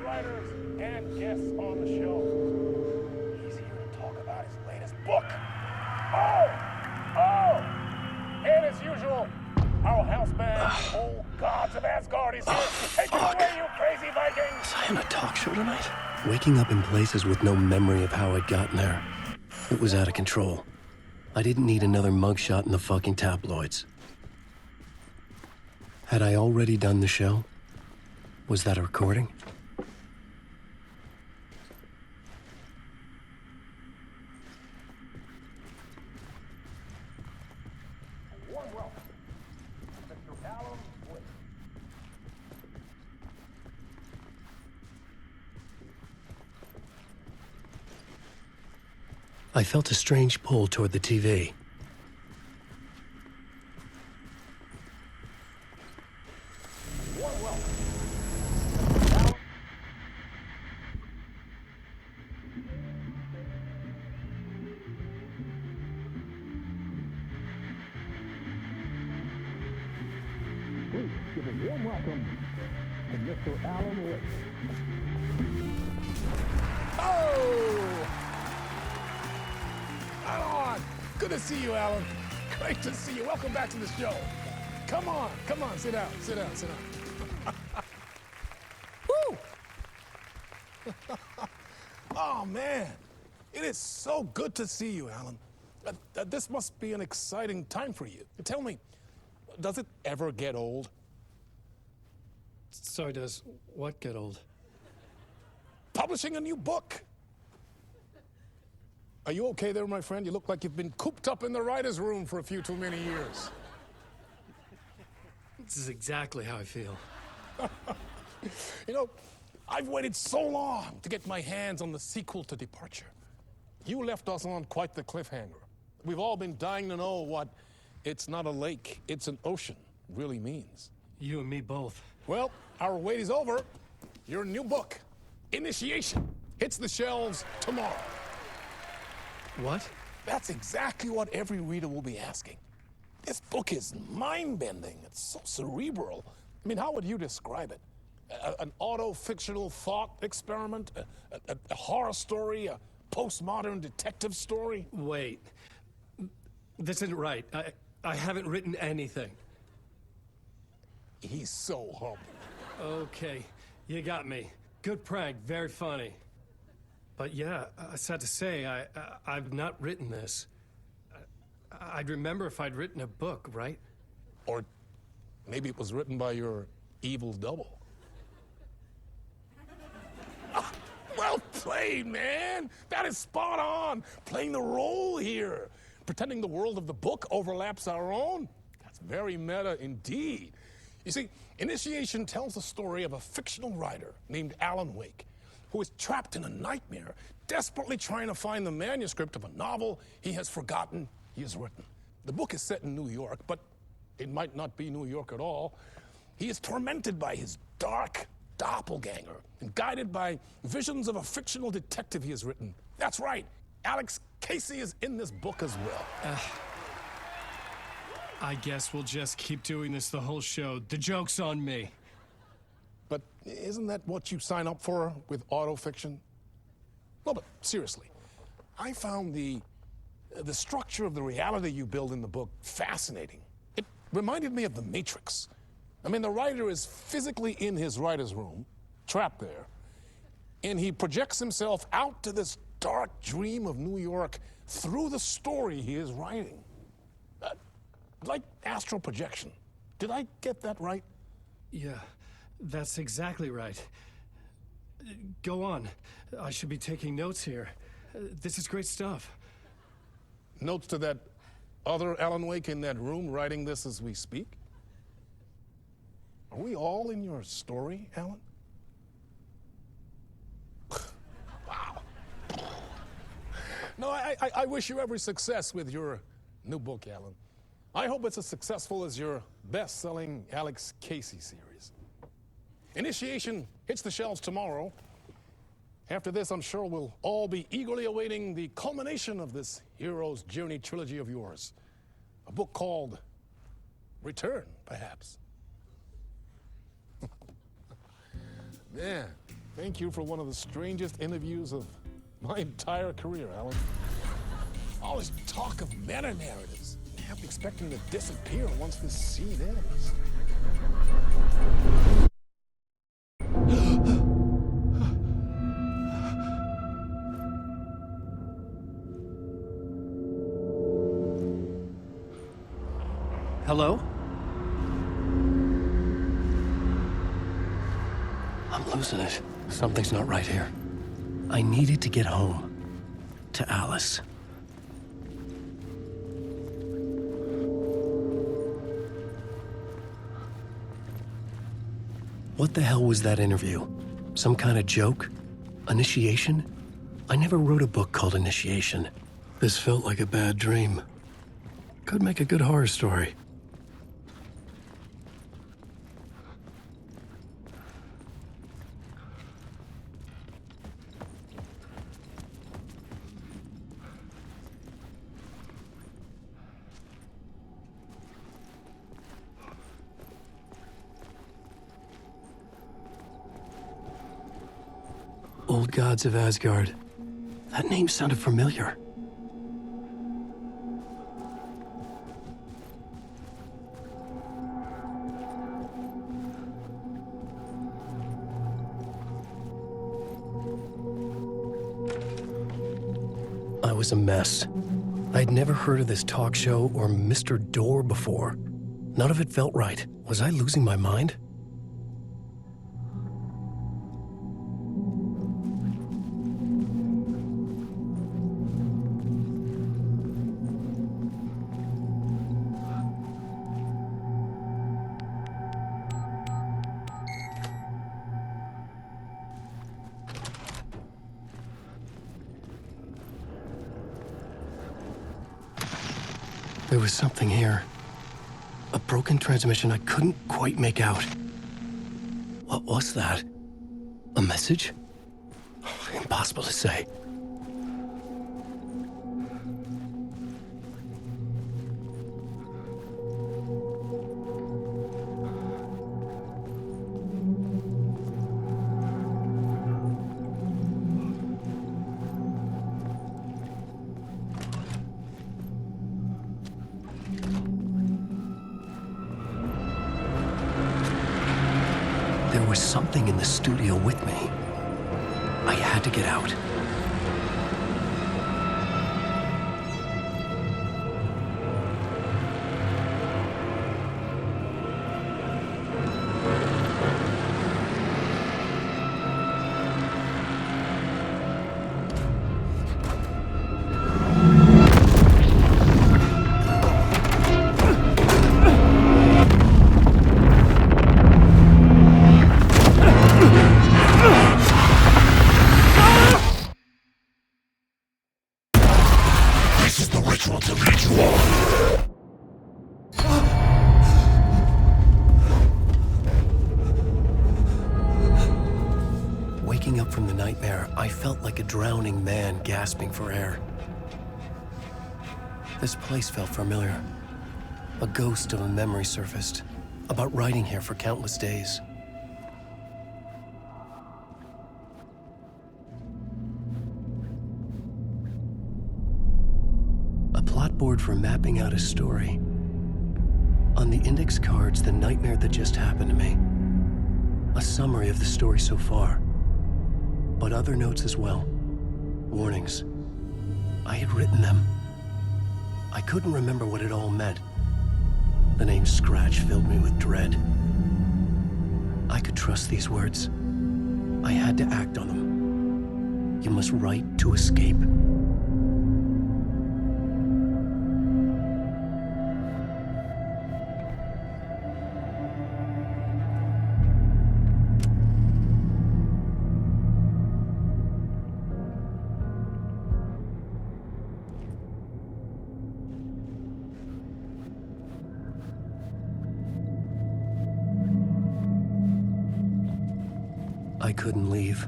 writers and guests on the show. He's here to talk about his latest book. And as usual, our house band, old gods of Asgard, is here. Take it away, you crazy Vikings! Was I on a talk show tonight? Waking up in places with no memory of how I'd gotten there. It was out of control. I didn't need another mugshot in the fucking tabloids. Had I already done the show? Was that a recording? Warm welcome, Mr. Alan Wake. I felt a strange pull toward the TV. Warm welcome. Please give a warm welcome to Mr. Alan Wake. Oh! Alan! Good to see you, Alan. Great to see you. Welcome back to the show. Come on, sit down. Woo! Oh, man. It is so good to see you, Alan. This must be an exciting time for you. Tell me, does it ever get old? Sorry, does what get old? Publishing a new book. Are you okay there, my friend? You look like you've been cooped up in the writer's room for a few too many years. This is exactly how I feel. You know, I've waited so long to get my hands on the sequel to Departure. You left us on quite the cliffhanger. We've all been dying to know what "it's not a lake, it's an ocean" really means. You and me both. Well, our wait is over. Your new book, Initiation, hits the shelves tomorrow. What? That's exactly what every reader will be asking. This book is mind-bending. It's so cerebral. I mean, how would you describe it? An auto-fictional thought experiment? A horror story? A postmodern detective story? Wait. This isn't right. I haven't written anything. He's so humble. Okay, you got me. Good prank, very funny. But yeah, sad to say, I've not written this. I'd remember if I'd written a book, right? Or maybe it was written by your evil double. Well played, man. That is spot on. Playing the role here. Pretending the world of the book overlaps our own. That's very meta indeed. You see, Initiation tells the story of a fictional writer named Alan Wake, who is trapped in a nightmare, desperately trying to find the manuscript of a novel he has forgotten he has written. The book is set in New York, but it might not be New York at all. He is tormented by his dark doppelganger and guided by visions of a fictional detective he has written. That's right, Alex Casey is in this book as well. I guess we'll just keep doing this the whole show. The joke's on me. But isn't that what you sign up for with autofiction? No, but seriously, I found the structure of the reality you build in the book fascinating. It reminded me of The Matrix. I mean, the writer is physically in his writer's room, trapped there, and he projects himself out to this dark dream of New York through the story he is writing. Like astral projection. Did I get that right? Yeah, that's exactly right. Go on. I should be taking notes here. This is great stuff. Notes to that other Alan Wake in that room writing this as we speak? Are we all in your story, Alan? Wow. No, I wish you every success with your new book, Alan. I hope it's as successful as your best-selling Alex Casey series. Initiation hits the shelves tomorrow. After this, I'm sure we'll all be eagerly awaiting the culmination of this hero's journey trilogy of yours. A book called Return, perhaps. Man, Thank you for one of the strangest interviews of my entire career, Alan. All this talk of meta-narratives. You have to expect them to disappear once this scene ends. Hello? I'm losing it. Something's not right here. I needed to get home. To Alice. What the hell was that interview? Some kind of joke? Initiation? I never wrote a book called Initiation. This felt like a bad dream. Could make a good horror story. Old Gods of Asgard. That name sounded familiar. I was a mess. I'd never heard of this talk show or Mr. Door before. None of it felt right. Was I losing my mind? There was something here. A broken transmission I couldn't quite make out. What was that? A message? Impossible to say. There was something in the studio with me. I had to get out. Waking up from the nightmare, I felt like a drowning man gasping for air. This place felt familiar. A ghost of a memory surfaced, about riding here for countless days. A plot board for mapping out a story. On the index cards, the nightmare that just happened to me. A summary of the story so far. But other notes as well. Warnings. I had written them. I couldn't remember what it all meant. The name Scratch filled me with dread. I could trust these words. I had to act on them. You must write to escape. I couldn't leave.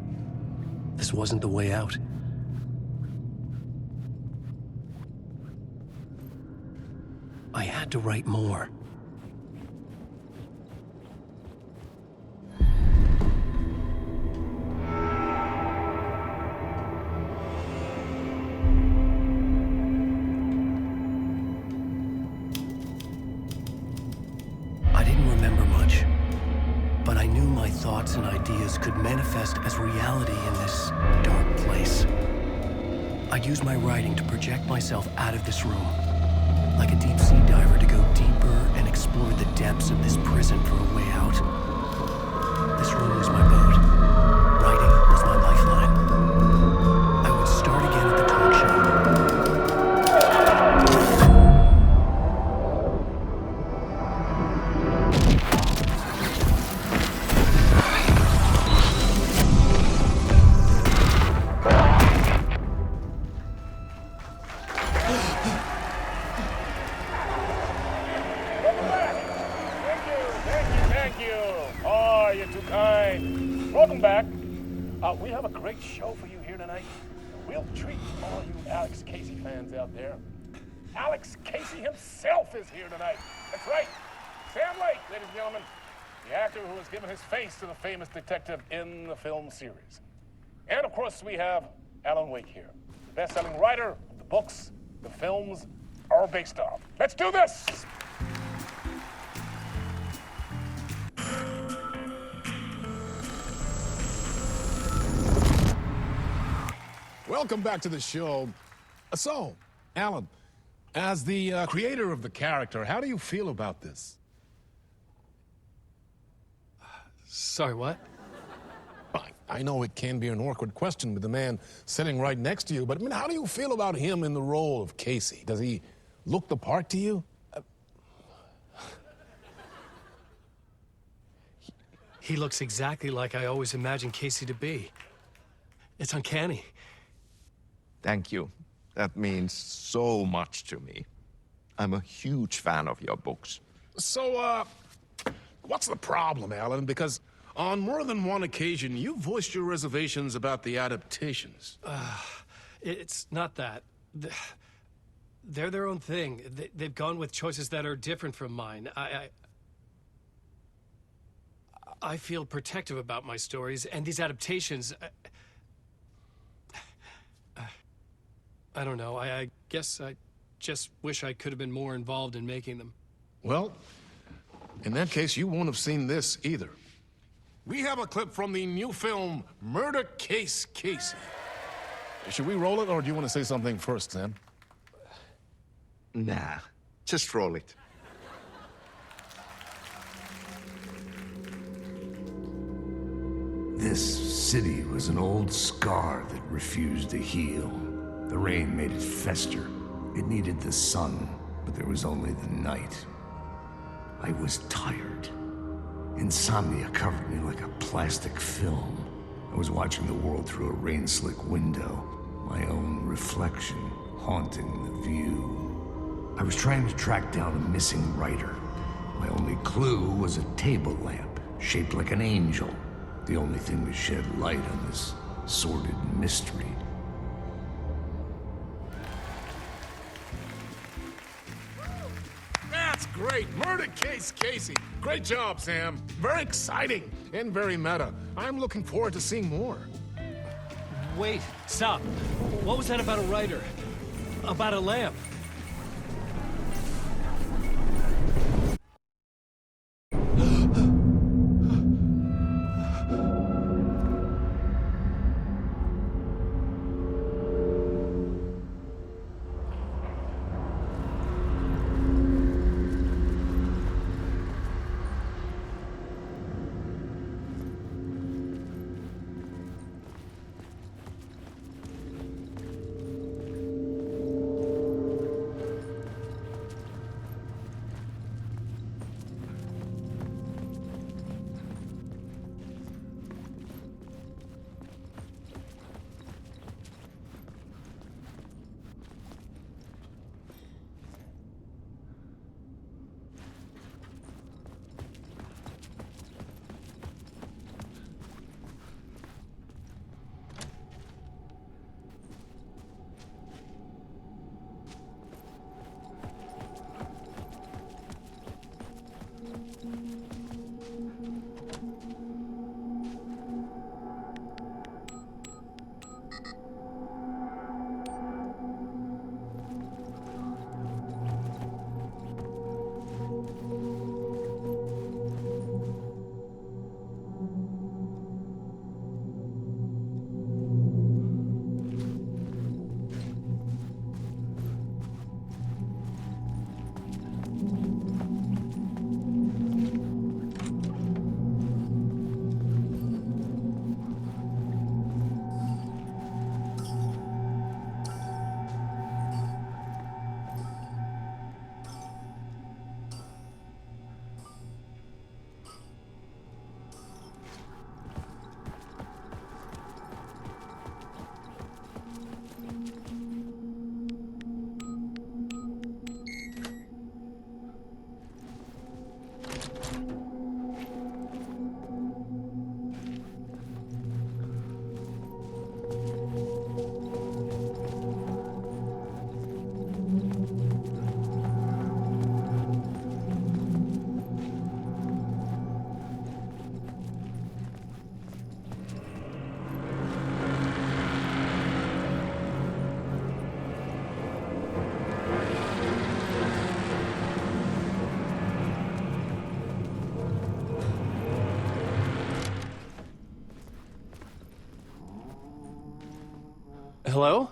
This wasn't the way out. I had to write more. thoughts and ideas could manifest as reality in this dark place. I'd use my writing to project myself out of this room, like a deep-sea diver to go deeper and explore the depths of this prison for a way out. This room was my boat. Writing was my lifeline. I would start again at the talk show. We have a great show for you here tonight. A real treat for all you Alex Casey fans out there. Alex Casey himself is here tonight. That's right. Sam Lake, ladies and gentlemen. The actor who has given his face to the famous detective in the film series. And of course, we have Alan Wake here. The best-selling writer of the books the films are based on. Let's do this! Welcome back to the show. So, Alan, as the creator of the character, how do you feel about this? Sorry, what? I know it can be an awkward question with the man sitting right next to you, but I mean, how do you feel about him in the role of Casey? Does he look the part to you? He looks exactly like I always imagined Casey to be. It's uncanny. Thank you. That means so much to me. I'm a huge fan of your books. So, what's the problem, Alan? Because on more than one occasion, you voiced your reservations about the adaptations. It's not that. They're their own thing. They've gone with choices that are different from mine. I feel protective about my stories, and these adaptations... I don't know. I guess I just wish I could have been more involved in making them. Well, in that case, you won't have seen this either. We have a clip from the new film, Murder Case Casey. Should we roll it, or do you want to say something first, Sam? Nah, just roll it. This city was an old scar that refused to heal. The rain made it fester. It needed the sun, but there was only the night. I was tired. Insomnia covered me like a plastic film. I was watching the world through a rain-slick window, my own reflection haunting the view. I was trying to track down a missing writer. My only clue was a table lamp, shaped like an angel, the only thing to shed light on this sordid mystery. That's great! Murder Case Casey! Great job, Sam. Very exciting and very meta. I'm looking forward to seeing more. Wait, stop. What was that about a writer? About a lamp? Hello?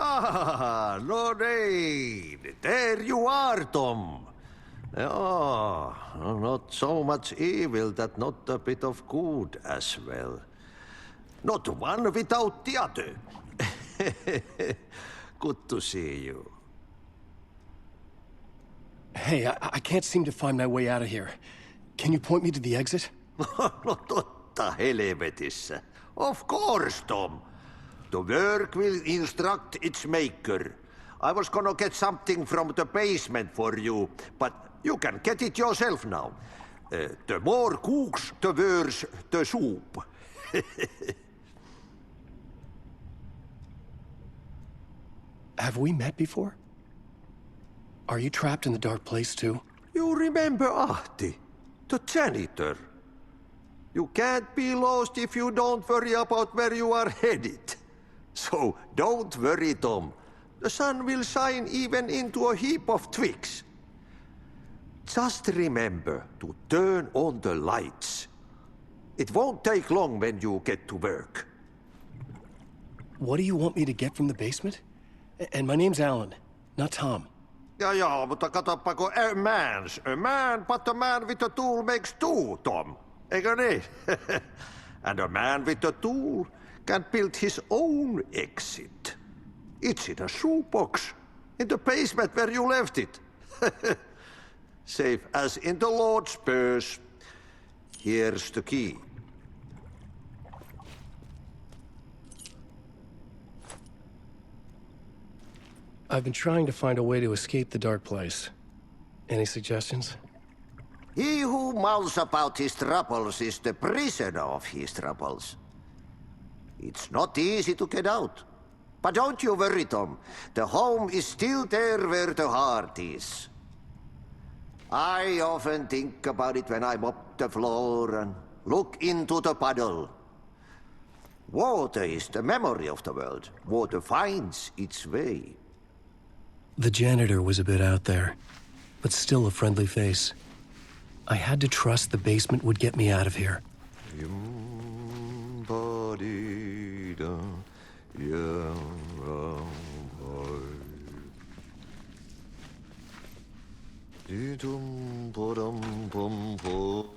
Ah, no need. There you are, Tom. Oh, not so much evil that not a bit of good as well. Not one without the other. Good to see you. Hey, I can't seem to find my way out of here. Can you point me to the exit? No totta helvetissä. Of course, Tom. The work will instruct its maker. I was gonna get something from the basement for you, but you can get it yourself now. The more cooks, the worse the soup. Have we met before? Are you trapped in the dark place too? You remember Ahti, the janitor. You can't be lost if you don't worry about where you are headed. So don't worry, Tom. The sun will shine even into a heap of twigs. Just remember to turn on the lights. It won't take long when you get to work. What do you want me to get from the basement? And my name's Alan, not Tom. Ja, mutta katoppa, kun a man's a man, but a man with a tool makes two, Tom. Eikö niin? And a man with a tool can build his own exit. It's in a shoebox, in the basement where you left it. Safe as in the Lord's purse. Here's the key. I've been trying to find a way to escape the dark place. Any suggestions? He who mouths about his troubles is the prisoner of his troubles. It's not easy to get out. But don't you worry, Tom. The home is still there where the heart is. I often think about it when I mop the floor and look into the puddle. Water is the memory of the world. Water finds its way. The janitor was a bit out there, but still a friendly face. I had to trust the basement would get me out of here. Yeah, Dee-dum, ba-dum, bum, bum.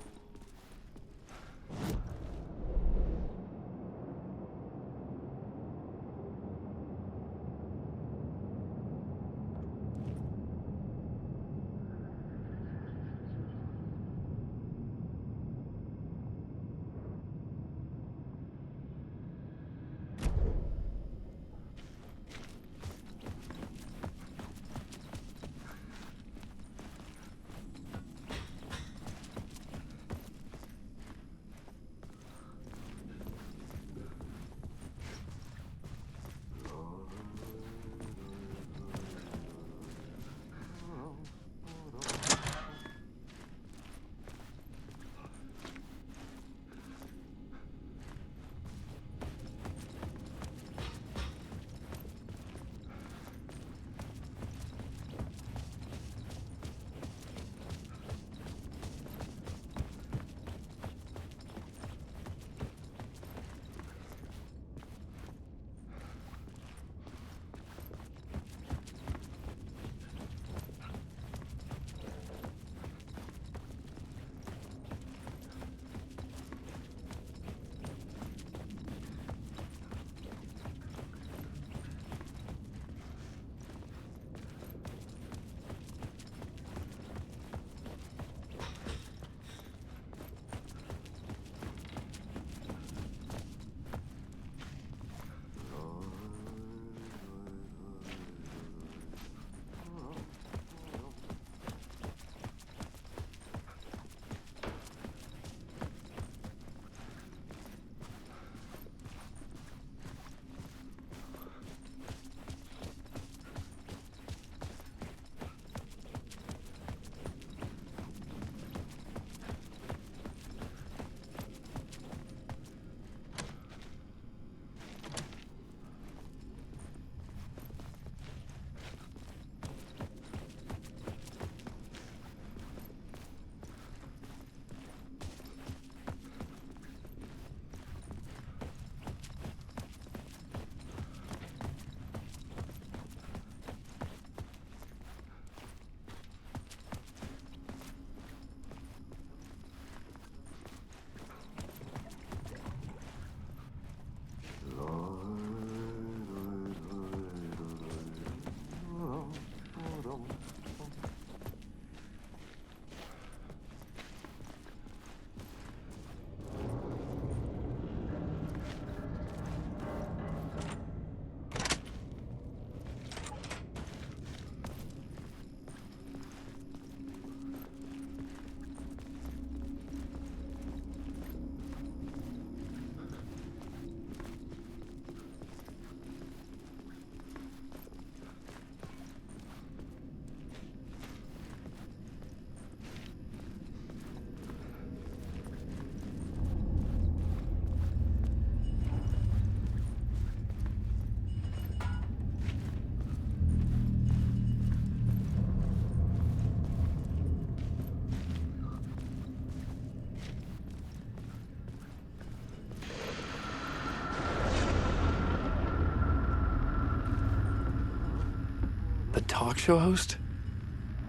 The talk show host?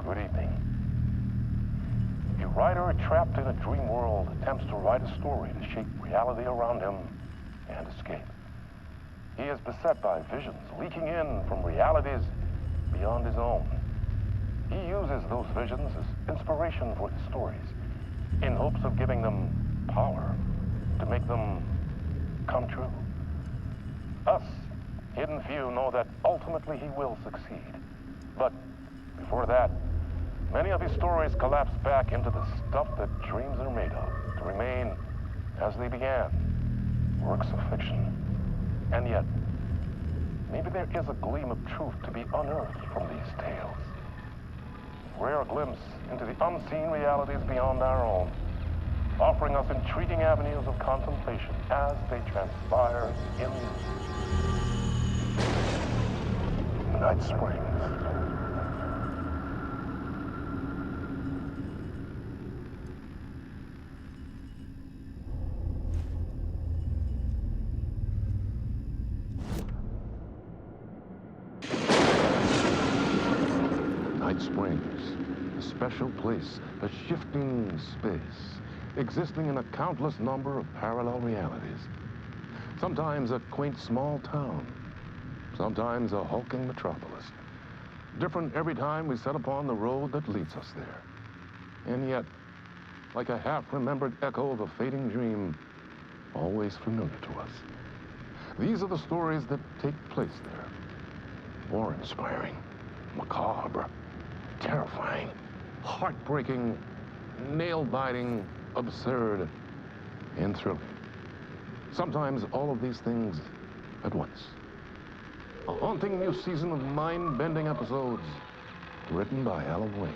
Good evening. A writer trapped in a dream world attempts to write a story to shape reality around him and escape. He is beset by visions leaking in from realities beyond his own. He uses those visions as inspiration for his stories, in hopes of giving them power to make them come true. Us, hidden few, know that ultimately he will succeed. But before that, many of his stories collapse back into the stuff that dreams are made of, to remain as they began, works of fiction. And yet, maybe there is a gleam of truth to be unearthed from these tales. A rare glimpse into the unseen realities beyond our own, offering us intriguing avenues of contemplation as they transpire in Night Springs. Springs, a special place, a shifting space, existing in a countless number of parallel realities. Sometimes a quaint small town, sometimes a hulking metropolis. Different every time we set upon the road that leads us there. And yet, like a half-remembered echo of a fading dream, always familiar to us. These are the stories that take place there. Awe-inspiring, macabre, terrifying, heartbreaking, nail-biting, absurd, and thrilling. Sometimes all of these things at once. A haunting new season of mind-bending episodes written by Alan Wake.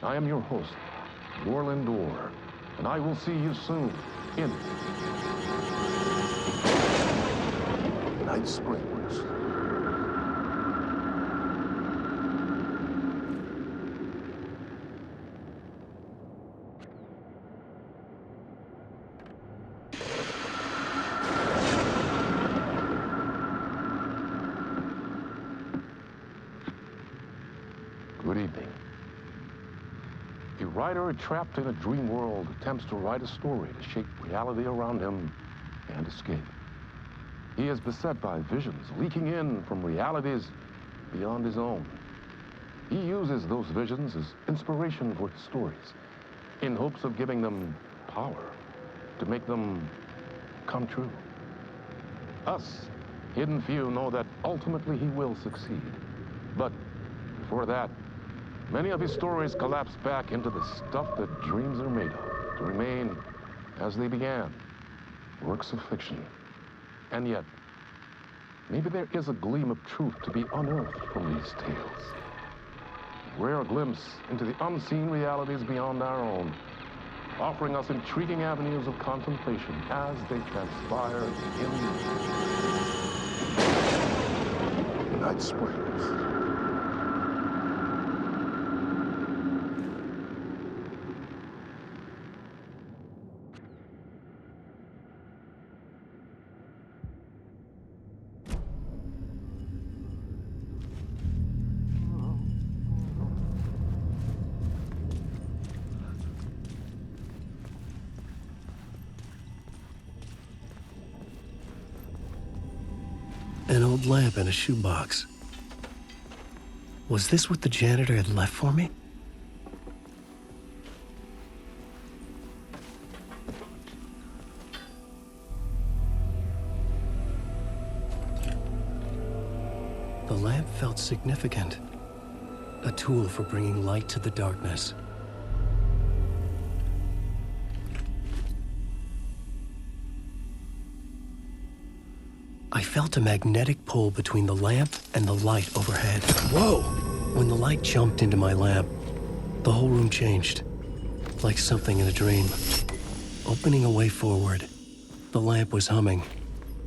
I am your host, Warland Orr, and I will see you soon in Night Springs. Good evening. A writer trapped in a dream world attempts to write a story to shape reality around him and escape. He is beset by visions leaking in from realities beyond his own. He uses those visions as inspiration for his stories, in hopes of giving them power, to make them come true. Us, hidden few, know that ultimately he will succeed. But before that, many of his stories collapse back into the stuff that dreams are made of, to remain as they began, works of fiction. And yet, maybe there is a gleam of truth to be unearthed from these tales. A rare glimpse into the unseen realities beyond our own, offering us intriguing avenues of contemplation as they transpire in Night Springs. An old lamp in a shoebox. Was this what the janitor had left for me? The lamp felt significant. A tool for bringing light to the darkness. I felt a magnetic pull between the lamp and the light overhead. Whoa! When the light jumped into my lamp, the whole room changed, like something in a dream. Opening a way forward, the lamp was humming.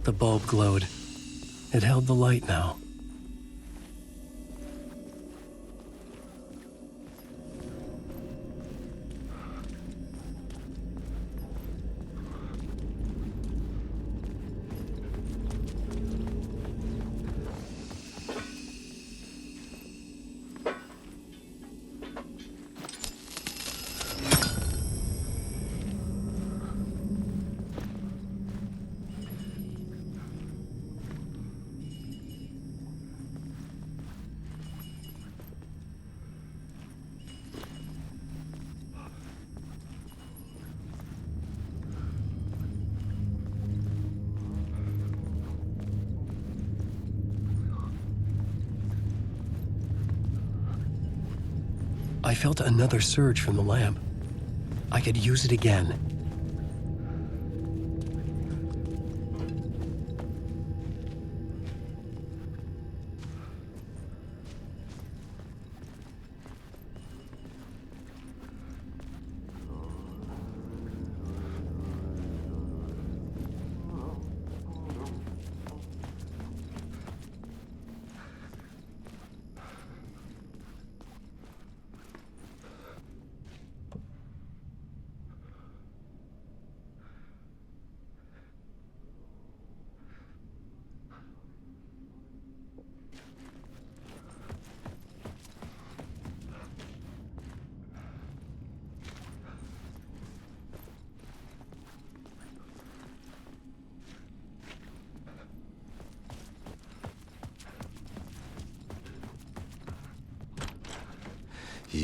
The bulb glowed. It held the light now. I felt another surge from the lamp. I could use it again.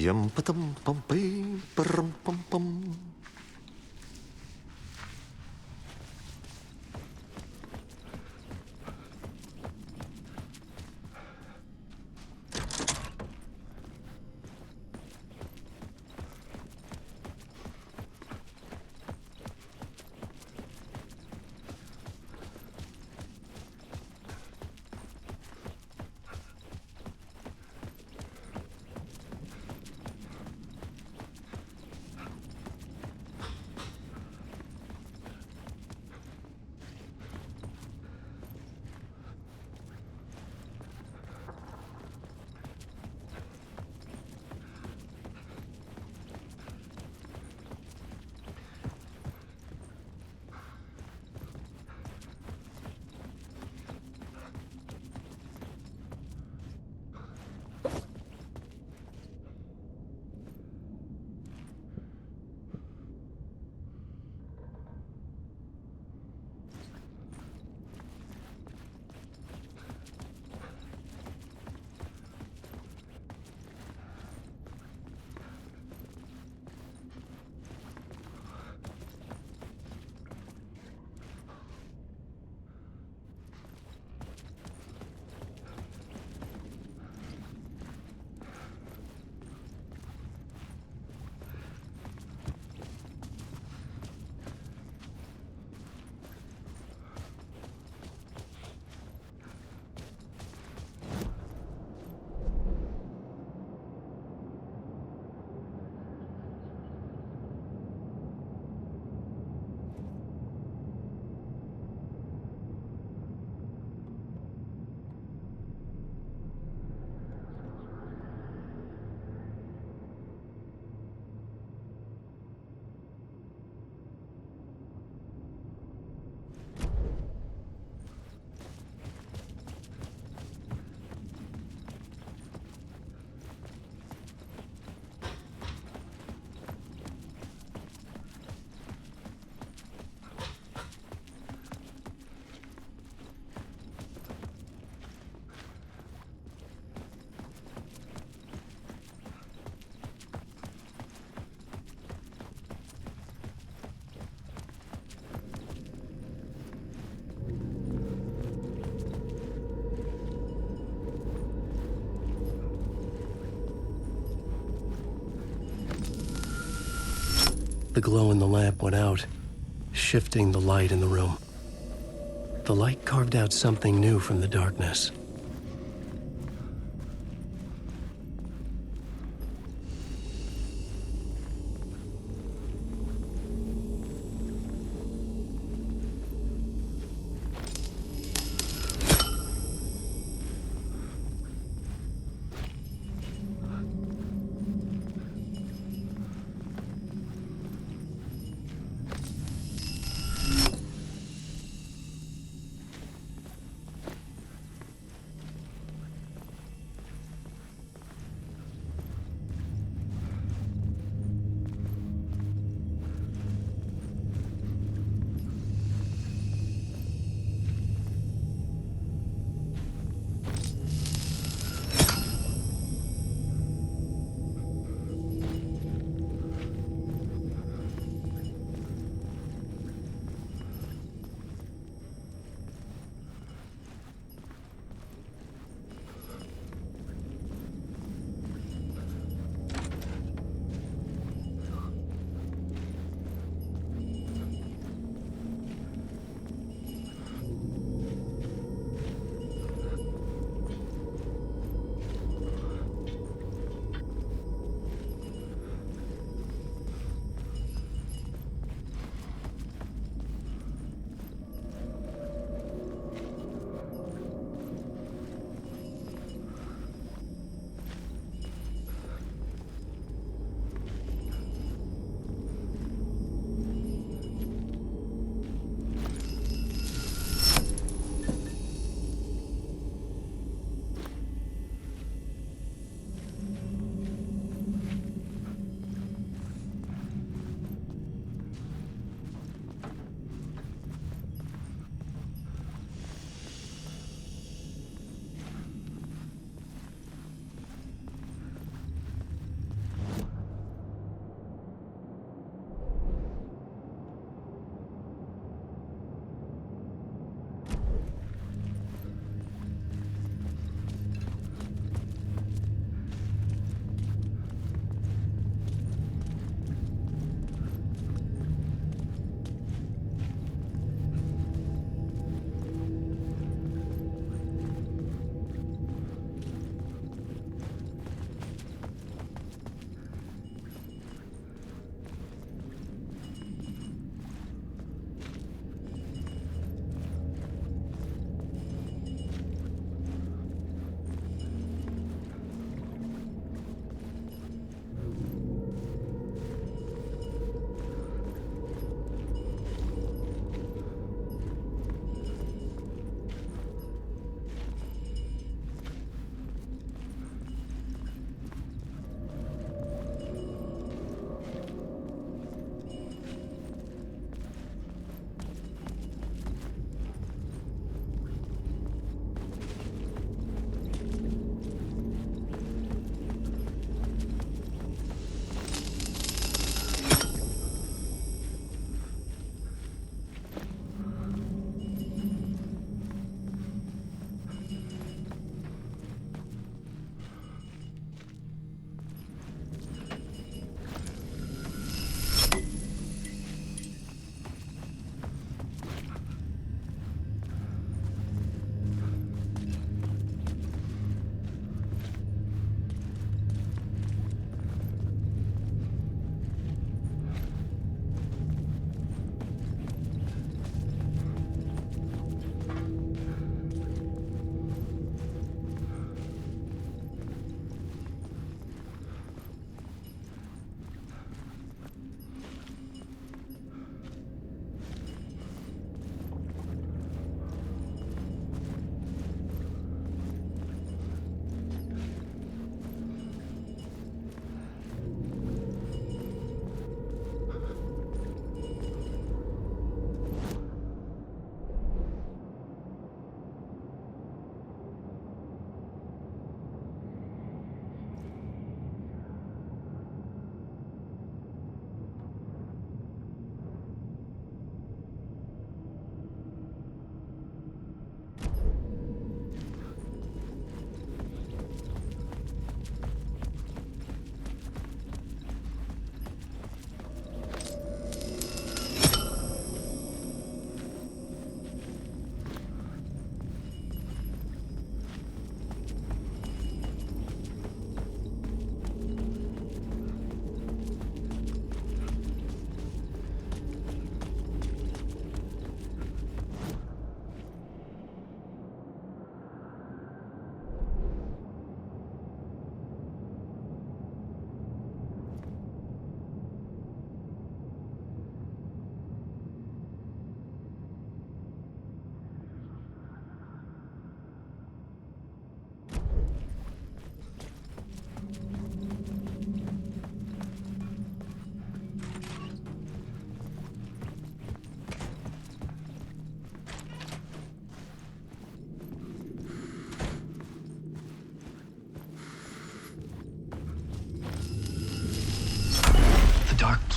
Yum pa-dum pum pee pum pum pum. The glow in the lamp went out, shifting the light in the room. The light carved out something new from the darkness.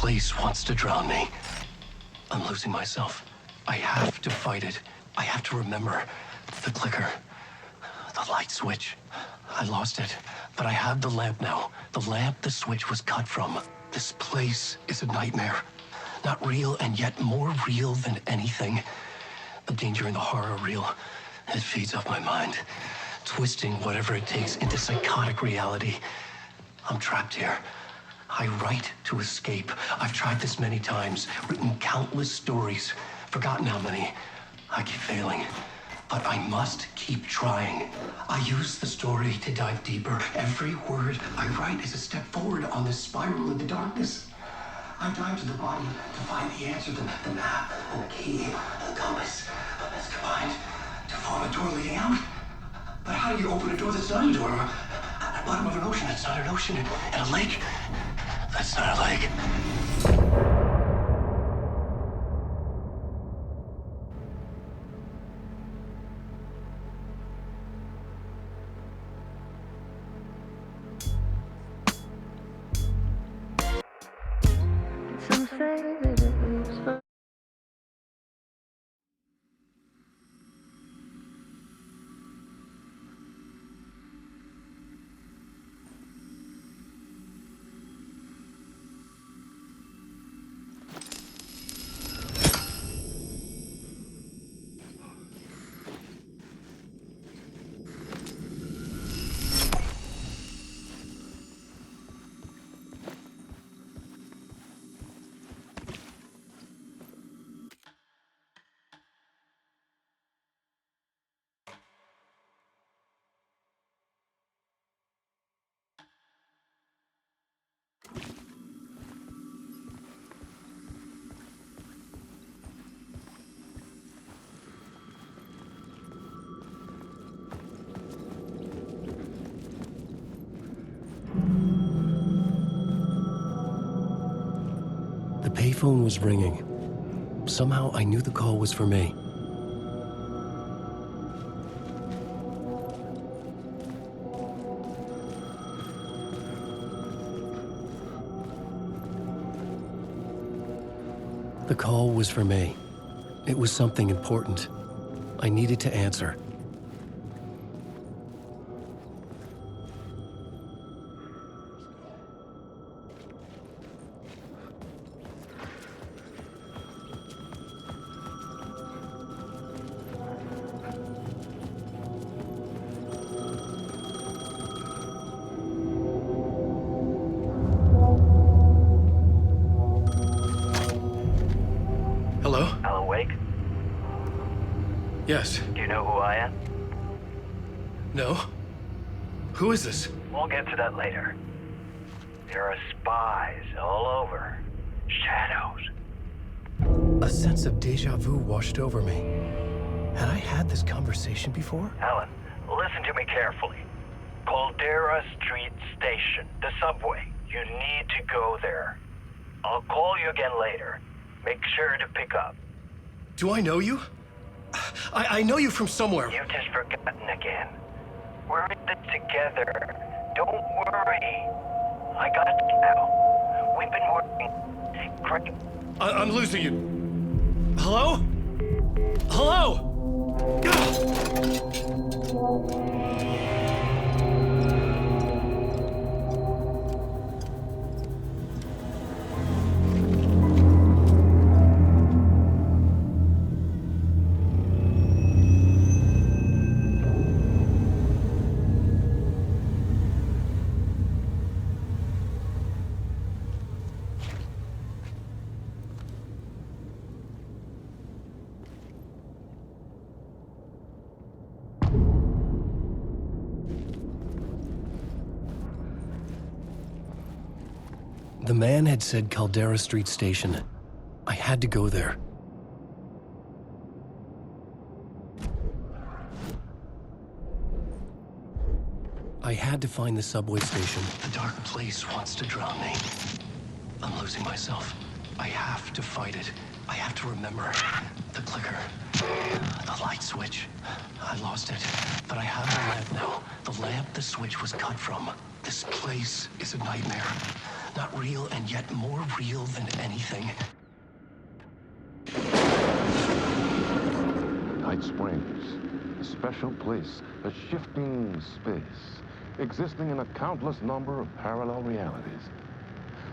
place wants to drown me. I'm losing myself. I have to fight it. I have to remember the clicker, the light switch. I lost it, but I have the lamp now. The lamp the switch was cut from. This place is a nightmare. Not real, and yet more real than anything. The danger and the horror real. It feeds off my mind, twisting whatever it takes into psychotic reality. I'm trapped here. I write to escape. I've tried this many times, written countless stories, forgotten how many. I keep failing, but I must keep trying. I use the story to dive deeper. Every word I write is a step forward on this spiral in the darkness. I dive to the bottom to find the answer, the map, and the key, and the compass. It's combined to form a door leading out. But how do you open a door that's not a door? At the bottom of an ocean that's not an ocean, and a lake that's not a lake. Some say that it was fun. The payphone was ringing. Somehow I knew the call was for me. The call was for me. It was something important. I needed to answer. Hello? Alan Wake? Yes. Do you know who I am? No? Who is this? We'll get to that later. There are spies all over. Shadows. A sense of deja vu washed over me. Had I had this conversation before? Alan, listen to me carefully. Caldera Street Station, the subway. You need to go there. I'll call you again later. Make sure to pick up. Do I know you? I know you from somewhere. You've just forgotten again. We're in this together. Don't worry. I got you now. We've been working great. I'm losing you. Hello? Hello? The man had said Caldera Street Station. I had to go there. I had to find the subway station. The dark place wants to drown me. I'm losing myself. I have to fight it. I have to remember the clicker, the light switch. I lost it, but I have the lamp now. The lamp the switch was cut from. This place is a nightmare. Not real, and yet more real than anything. Night Springs, a special place, a shifting space, existing in a countless number of parallel realities.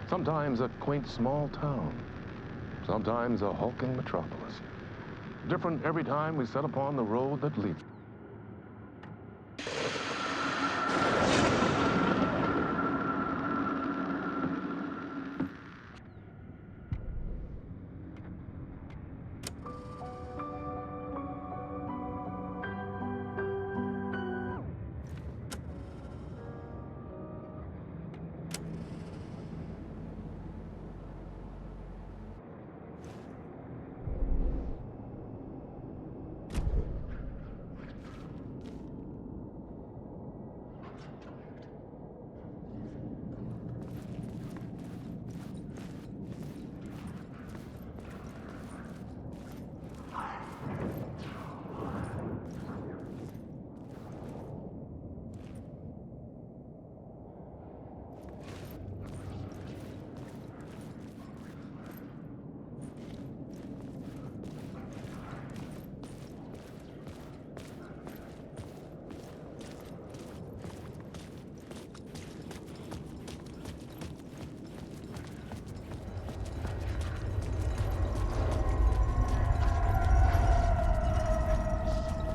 Sometimes a quaint small town, sometimes a hulking metropolis. Different every time we set upon the road that leads.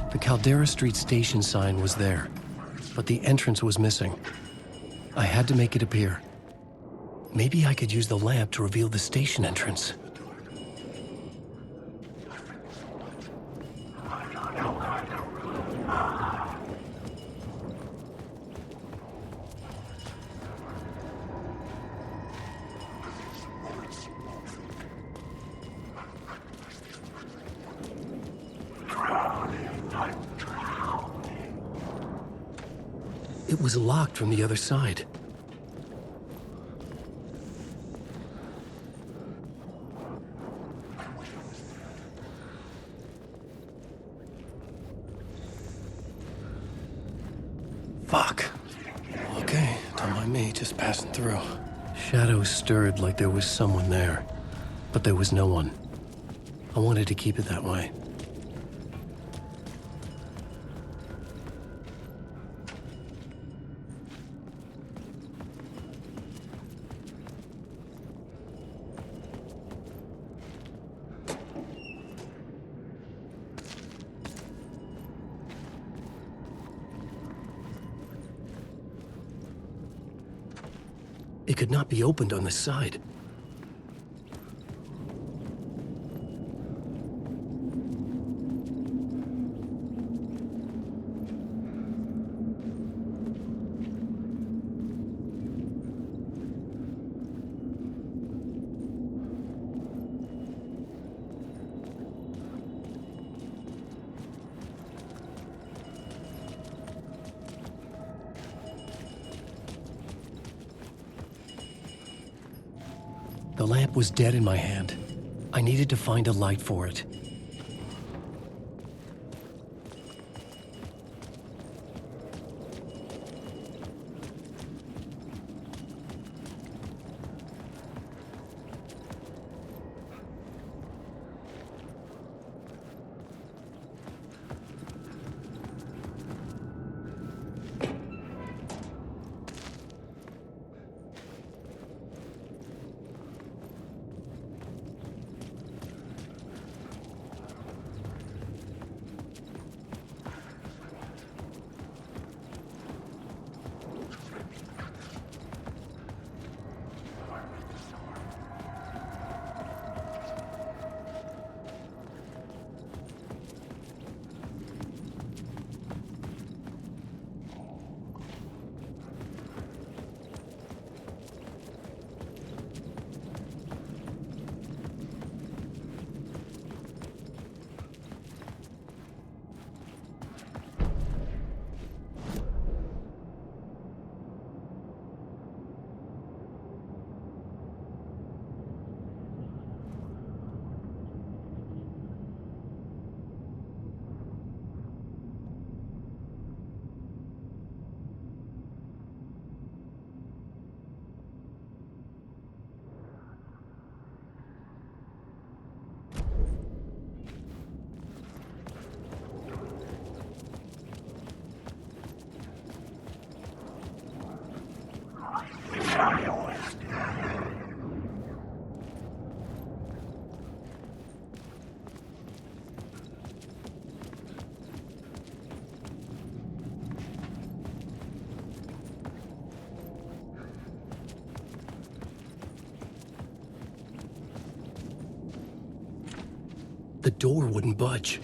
The Caldera Street station sign was there, but the entrance was missing. I had to make it appear. Maybe I could use the lamp to reveal the station entrance. It was locked from the other side. Fuck. Okay, don't mind me, just passing through. Shadows stirred like there was someone there, but there was no one. I wanted to keep it that way. It could not be opened on this side. The lamp was dead in my hand. I needed to find a light for it. The door wouldn't budge.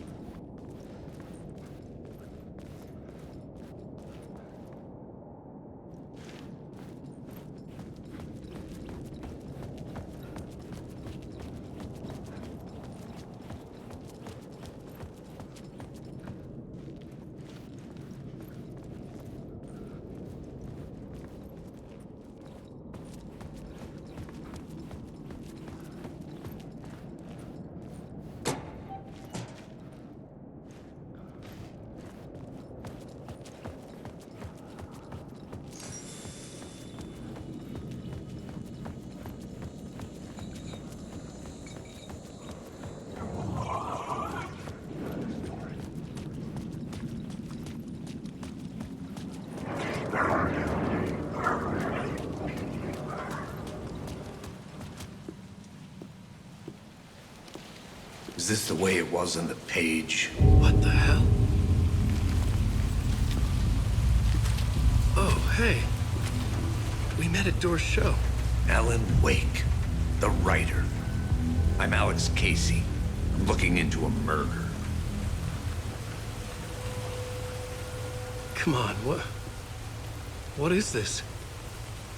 Is this the way it was on the page? What the hell? Oh, hey. We met at Door's show. Alan Wake, the writer. I'm Alex Casey. I'm looking into a murder. Come on, what is this?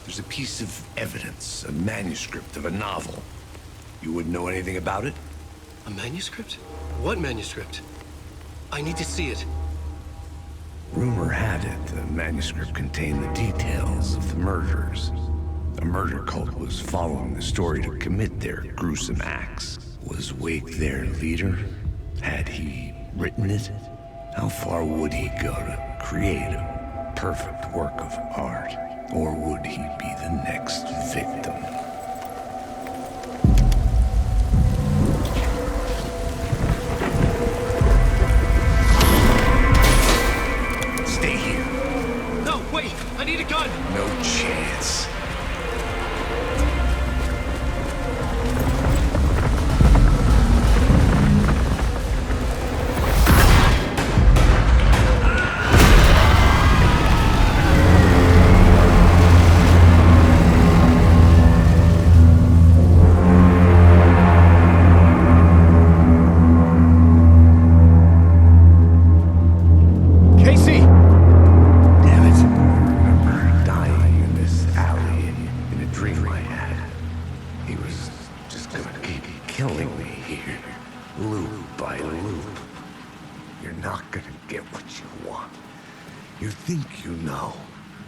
There's a piece of evidence, a manuscript of a novel. You wouldn't know anything about it? A manuscript? What manuscript? I need to see it. Rumor had it the manuscript contained the details of the murders. A murder cult was following the story to commit their gruesome acts. Was Wake their leader? Had he written it? How far would he go to create a perfect work of art? Or would he be the next victim? Stay here. No, wait! I need a gun! No chance.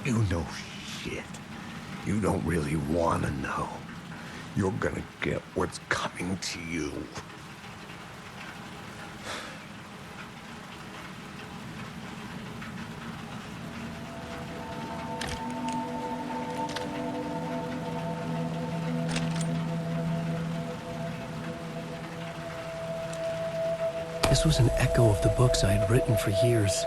You know shit. You don't really want to know. You're gonna get what's coming to you. This was an echo of the books I had written for years.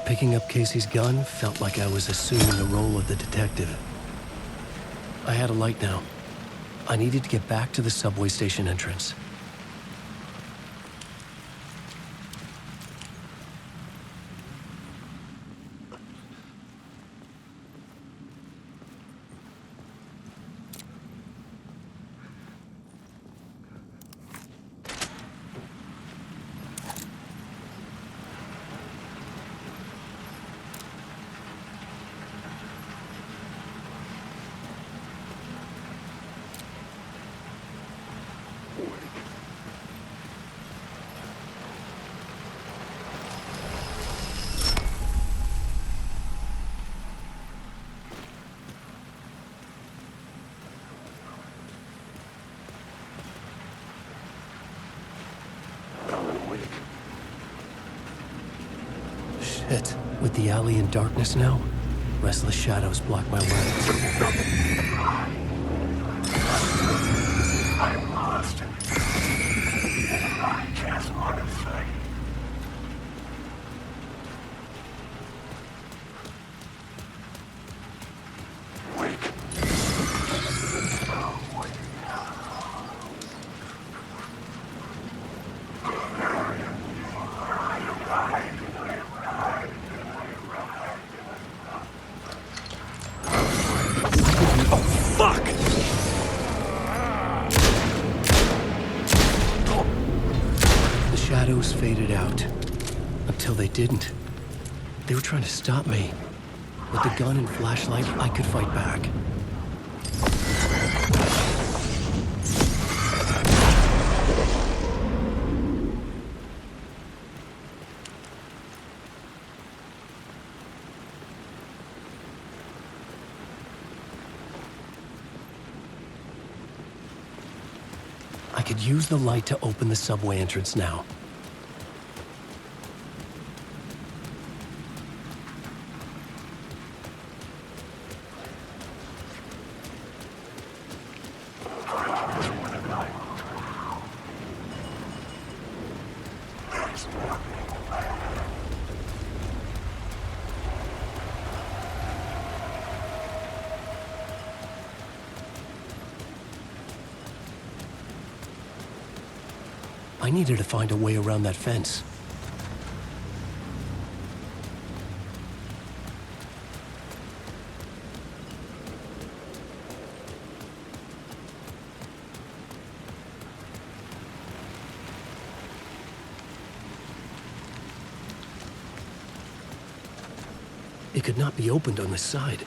Picking up Casey's gun felt like I was assuming the role of the detective. I had a light now. I needed to get back to the subway station entrance. Shit. With the alley in darkness now, restless shadows block my way. I'm lost. I just want to say. Wake. until they didn't. They were trying to stop me. With the gun and flashlight, I could fight back. I could use the light to open the subway entrance now. I needed to find a way around that fence. It could not be opened on this side.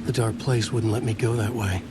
The dark place wouldn't let me go that way.